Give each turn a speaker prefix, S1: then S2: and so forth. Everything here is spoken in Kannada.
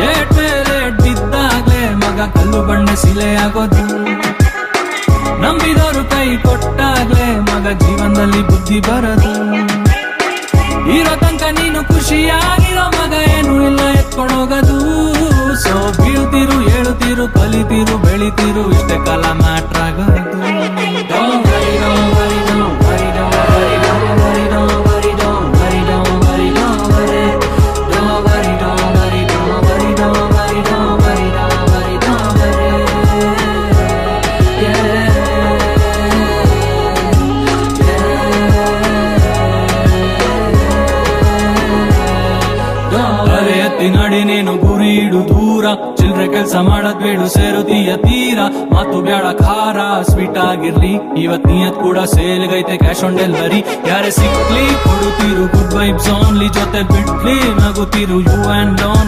S1: ಲೇಟ್ ಲೇಟ್ ಇದ್ದಾಗ್ಲೇ ಮಗ ಕಲ್ಲು ಬಂಡೆ ಸಿಲೆ ಆಗೋದು. ನಂಬಿದವರು ಕೈ ಕೊಟ್ಟಾಗ್ಲೇ ಮಗ ಜೀವನದಲ್ಲಿ ಬುದ್ಧಿ ಬರೋದು. ಇರೋ ತನಕ ನೀನು ಖುಷಿಯಾಗಿರೋ ಮಗ ಏನು ಇಲ್ಲ ಎತ್ಕೊಂಡೋಗದು. ಸೊ ಬೀಳ್ತಿರು ಏಳುತ್ತಿರು ಕಲಿತಿರು ಬೆಳಿತಿರು ಇಷ್ಟೇ ಕಾಲ ಮ್ಯಾಟ್ರ್ ಆಗೋದು. ನಡಿ ನೀನು ಗುರಿ ಇಡು ದೂರ, ಚಿಲ್ರೆ ಕೆಲ್ಸ ಮಾಡದ್ ಬೇಡು ಸೇರುತ್ತೀಯ ತೀರ. ಮಾತು ಬ್ಯಾಡ ಖಾರ ಸ್ವೀಟ್ ಆಗಿರ್ಲಿ, ಇವತ್ ನಿಯತ್ ಕೂಡ ಸೇಲ್ಗೈತೆ ಕ್ಯಾಶ್ ಆನ್ ಡೆಲಿವರಿ. ಯಾರೇ ಸಿಕ್ಲಿ ಕೊಡುತ್ತೀರು ಗುಡ್ ವೈಬ್ಸ್ ಓನ್ಲಿ, ಜೊತೆ ಬಿಡ್ಲಿ ನಗುತ್ತೀರು ಯು ಅಂಡ್ ಓನ್ಲಿ.